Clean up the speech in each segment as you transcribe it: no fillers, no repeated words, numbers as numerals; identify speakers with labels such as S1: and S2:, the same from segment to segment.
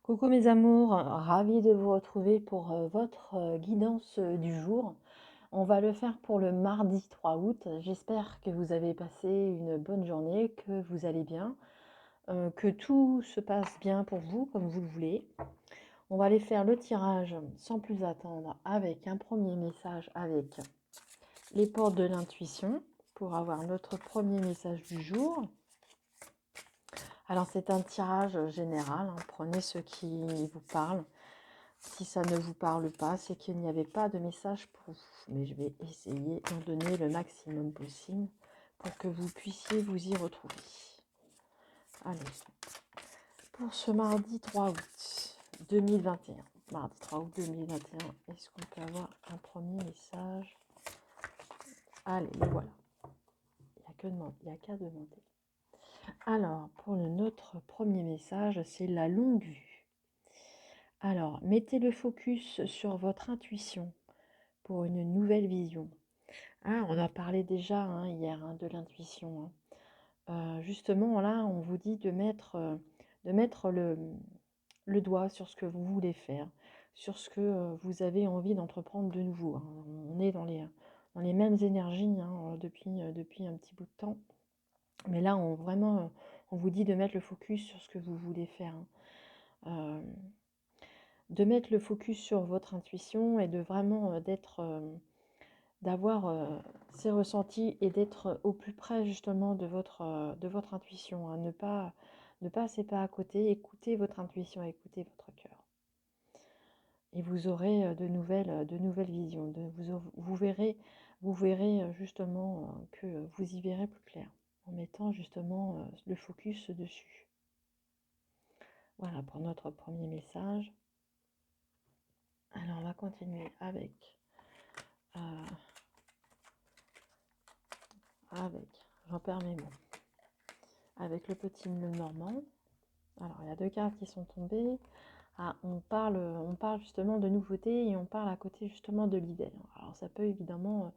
S1: Coucou mes amours, ravie de vous retrouver pour votre guidance du jour. On va le faire pour le mardi 3 août. J'espère que vous avez passé une bonne journée, que vous allez bien, que tout se passe bien pour vous comme vous le voulez. On va aller faire le tirage sans plus attendre avec un premier message avec les portes de l'intuition pour avoir notre premier message du jour. Alors c'est un tirage général, hein. Prenez ce qui vous parle. Si ça ne vous parle pas, c'est qu'il n'y avait pas de message pour vous. Mais je vais essayer d'en donner le maximum possible pour que vous puissiez vous y retrouver. Allez, pour ce mardi 3 août 2021. Mardi 3 août 2021, est-ce qu'on peut avoir un premier message? Allez, le voilà. Il n'y a qu'à demander. Alors, pour notre premier message, c'est la longue vue. Alors, mettez le focus sur votre intuition pour une nouvelle vision. Ah, on a parlé déjà hier de l'intuition. Justement, là, on vous dit de mettre le doigt sur ce que vous voulez faire, sur ce que vous avez envie d'entreprendre de nouveau. On est dans les mêmes énergies depuis un petit bout de temps. Mais là, on vous dit de mettre le focus sur ce que vous voulez faire. De mettre le focus sur votre intuition et de vraiment d'avoir ces ressentis et d'être au plus près justement de votre intuition. Ne pas passer pas à côté, écoutez votre intuition, écoutez votre cœur. Et vous aurez de nouvelles visions. Vous verrez justement que vous y verrez plus clair en mettant justement le focus dessus. Voilà pour notre premier message. Alors on va continuer avec j'en perds mes mots, avec le petit nœud normand. Alors il y a deux cartes qui sont tombées. On parle justement de nouveautés et on parle à côté justement de l'hiver. Alors ça peut évidemment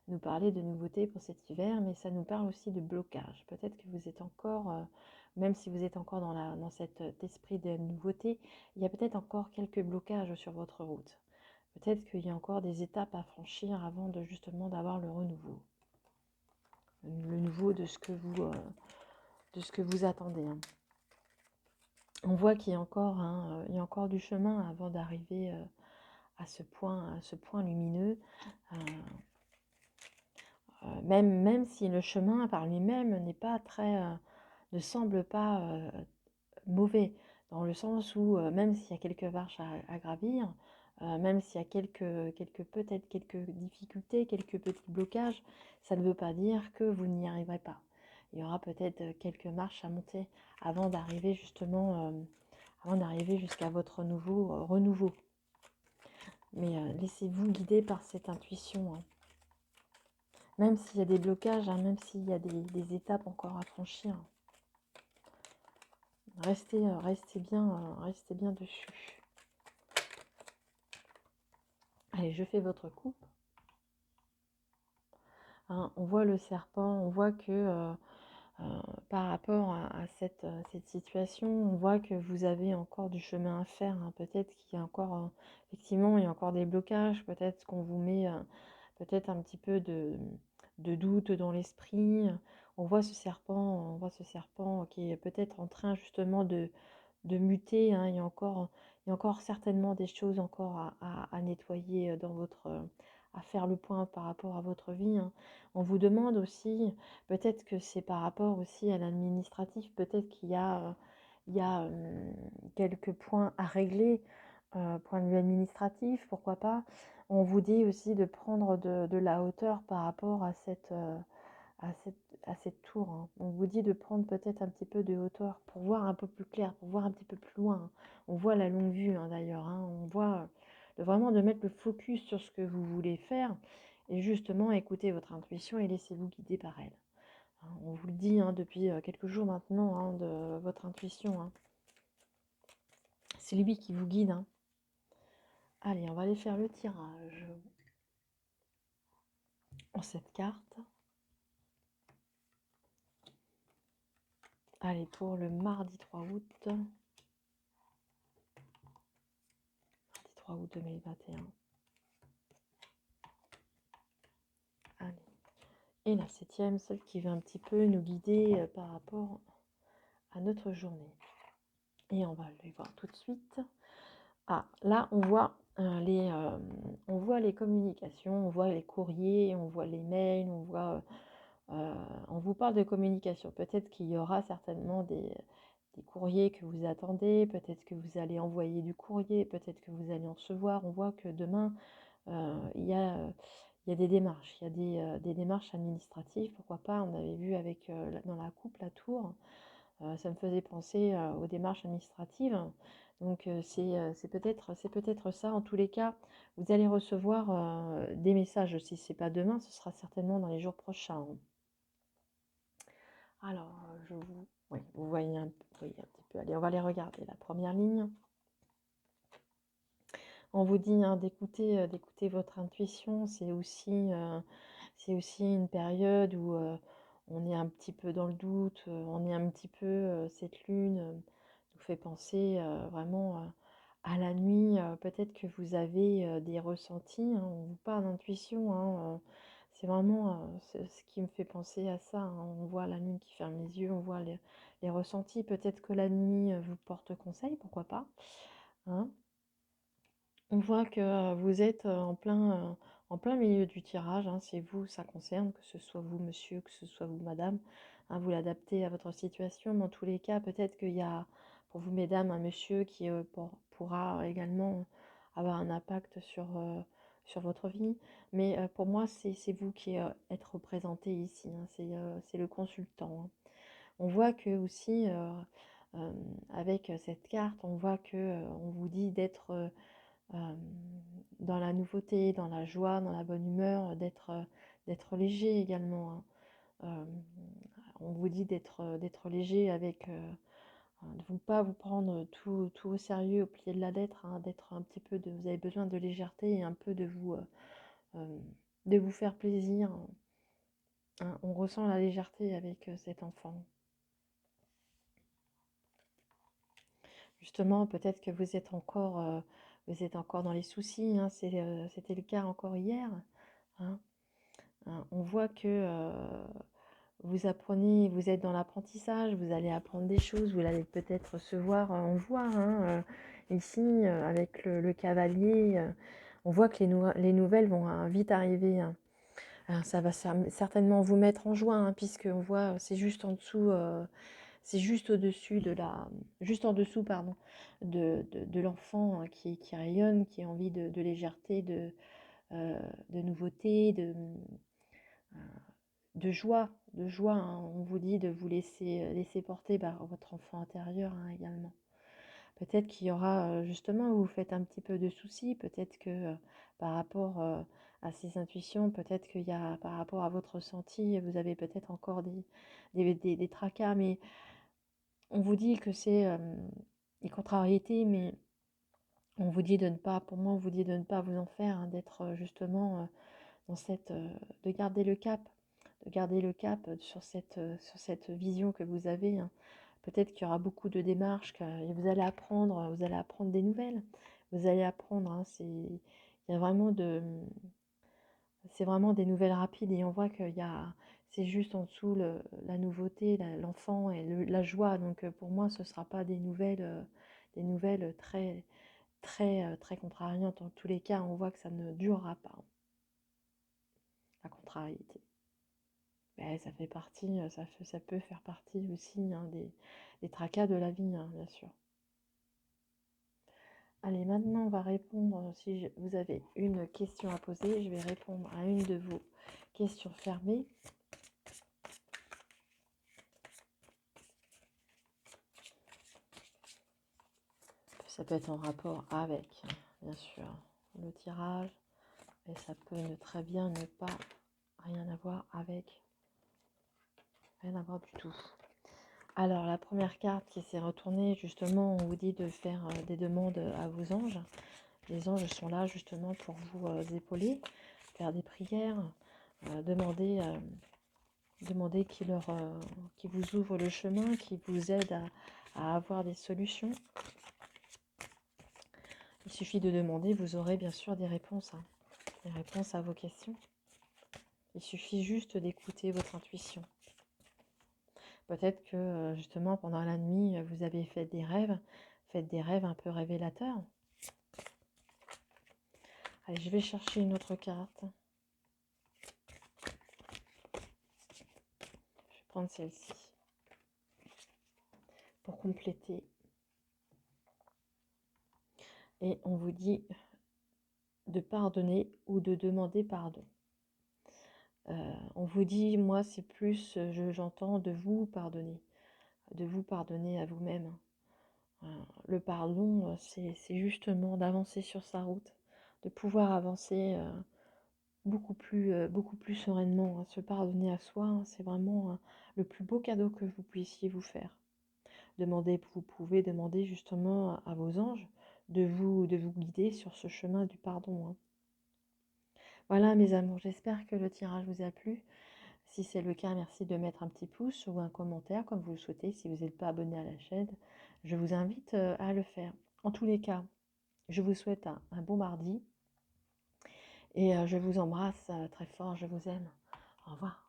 S1: nous parler de nouveautés pour cet hiver, mais ça nous parle aussi de blocage. Peut-être que vous êtes encore, même si vous êtes encore dans cet esprit de nouveauté, il y a peut-être encore quelques blocages sur votre route. Peut-être qu'il y a encore des étapes à franchir avant de justement d'avoir le renouveau. Le nouveau de ce que vous attendez. On voit qu'il y a encore du chemin avant d'arriver à ce point lumineux. Même si le chemin par lui-même n'est pas ne semble pas mauvais, dans le sens où même s'il y a quelques marches à gravir, même s'il y a peut-être quelques difficultés, quelques petits blocages, ça ne veut pas dire que vous n'y arriverez pas. Il y aura peut-être quelques marches à monter avant d'arriver jusqu'à votre renouveau. Mais laissez-vous guider par cette intuition. Même s'il y a des blocages, même s'il y a des étapes encore à franchir. Restez bien dessus. Allez, je fais votre coupe. On voit le serpent, on voit que par rapport à cette situation, on voit que vous avez encore du chemin à faire. Peut-être qu'il y a encore, effectivement, il y a encore des blocages. Peut-être qu'on vous met peut-être un petit peu de doute dans l'esprit. On voit ce serpent qui est peut-être en train justement de muter. Il y a encore certainement des choses encore à nettoyer à faire le point par rapport à votre vie. On vous demande aussi, peut-être que c'est par rapport aussi à l'administratif, peut-être qu'il y a quelques points à régler, point de vue administratif, pourquoi pas. On vous dit aussi de prendre de la hauteur par rapport à cette tour. On vous dit de prendre peut-être un petit peu de hauteur pour voir un peu plus clair, pour voir un petit peu plus loin. On voit la longue vue d'ailleurs. On voit vraiment de mettre le focus sur ce que vous voulez faire et justement écoutez votre intuition et laissez-vous guider par elle. On vous le dit depuis quelques jours maintenant de votre intuition. C'est lui qui vous guide. Allez, on va aller faire le tirage en cette carte. Allez, pour le mardi 3 août. 3 août 2021. Allez. Et la 7e, celle qui va un petit peu nous guider par rapport à notre journée. Et on va les voir tout de suite. Ah, là, on voit les communications, on voit les courriers, on voit les mails, on vous parle de communication. Peut-être qu'il y aura certainement des courriers que vous attendez, peut-être que vous allez envoyer du courrier, peut-être que vous allez en recevoir. On voit que demain, il y a des démarches, il y a des démarches administratives, pourquoi pas. On avait vu avec dans la coupe la tour, ça me faisait penser aux démarches administratives. Donc c'est peut-être ça. En tous les cas, vous allez recevoir des messages. Si ce n'est pas demain, ce sera certainement dans les jours prochains. Alors, oui, vous voyez un petit peu. Allez, on va les regarder. La première ligne. On vous dit d'écouter votre intuition. C'est aussi une période où on est un petit peu dans le doute. On est un petit peu, cette lune nous fait penser vraiment à la nuit. Peut-être que vous avez des ressentis. On vous parle d'intuition. C'est vraiment ce qui me fait penser à ça. On voit la lune qui ferme les yeux, on voit les ressentis. Peut-être que la nuit vous porte conseil, pourquoi pas. On voit que vous êtes en plein milieu du tirage. C'est vous, ça concerne, que ce soit vous, monsieur, que ce soit vous, madame. Vous l'adaptez à votre situation. Mais en tous les cas, peut-être qu'il y a pour vous, mesdames, un monsieur qui pourra également avoir un impact sur votre vie. Mais pour moi, c'est vous qui êtes représenté ici. C'est le consultant. On voit que aussi, avec cette carte, on voit que on vous dit d'être dans la nouveauté, dans la joie, dans la bonne humeur, d'être léger également. On vous dit d'être léger avec de ne pas vous prendre tout au sérieux, au pied de la lettre, d'être un petit peu vous avez besoin de légèreté et un peu de vous faire plaisir. On ressent la légèreté avec cet enfant. Justement, peut-être que vous êtes encore dans les soucis. C'était le cas encore hier. On voit que vous apprenez, vous êtes dans l'apprentissage, vous allez apprendre des choses, vous allez peut-être recevoir, on voit ici avec le cavalier, on voit que les nouvelles vont vite arriver. Ça va certainement vous mettre en joie, puisque on voit, c'est juste en dessous, c'est juste au-dessus juste en dessous, pardon, de l'enfant qui rayonne, qui a envie de légèreté, de nouveauté, de joie. On vous dit de vous laisser porter par votre enfant intérieur également. Peut-être qu'il y aura justement, vous faites un petit peu de soucis, peut-être que par rapport à ces intuitions, peut-être qu'il y a par rapport à votre ressenti, vous avez peut-être encore des tracas, mais on vous dit que c'est des contrariétés, mais on vous dit de ne pas, pour moi, on vous dit de ne pas vous en faire, d'être justement dans de garder le cap, sur cette vision que vous avez. Peut-être qu'il y aura beaucoup de démarches, que vous allez apprendre des nouvelles, vous allez apprendre, il y a vraiment c'est vraiment des nouvelles rapides, et on voit c'est juste en dessous la nouveauté, l'enfant et la joie. Donc pour moi, ce ne sera pas des nouvelles très, très, très contrariantes. En tous les cas, on voit que ça ne durera pas, la contrariété. Mais ça fait partie, ça peut faire partie aussi des tracas de la vie, bien sûr. Allez, maintenant on va répondre, si vous avez une question à poser, je vais répondre à une de vos questions fermées. Ça peut être en rapport avec, bien sûr, le tirage, mais ça peut très bien ne pas rien avoir du tout. Alors, la première carte qui s'est retournée, justement, on vous dit de faire des demandes à vos anges. Les anges sont là, justement, pour vous épauler, faire des prières, demander qu'ils vous ouvrent le chemin, qu'ils vous aident à avoir des solutions. Il suffit de demander, vous aurez bien sûr des réponses, hein, des réponses à vos questions. Il suffit juste d'écouter votre intuition. Peut-être que justement pendant la nuit, vous avez fait des rêves un peu révélateurs. Allez, je vais chercher une autre carte. Je vais prendre celle-ci pour compléter. Et on vous dit de pardonner ou de demander pardon. On vous dit, moi c'est plus, j'entends de vous pardonner à vous-même. Le pardon, c'est justement d'avancer sur sa route, de pouvoir avancer beaucoup plus sereinement. Se pardonner à soi, hein, c'est vraiment le plus beau cadeau que vous puissiez vous faire. Vous pouvez demander justement à vos anges de vous guider sur ce chemin du pardon, hein. Voilà mes amours, j'espère que le tirage vous a plu. Si c'est le cas, merci de mettre un petit pouce ou un commentaire comme vous le souhaitez. Si vous n'êtes pas abonné à la chaîne, je vous invite à le faire. En tous les cas, je vous souhaite un bon mardi et je vous embrasse très fort, je vous aime. Au revoir.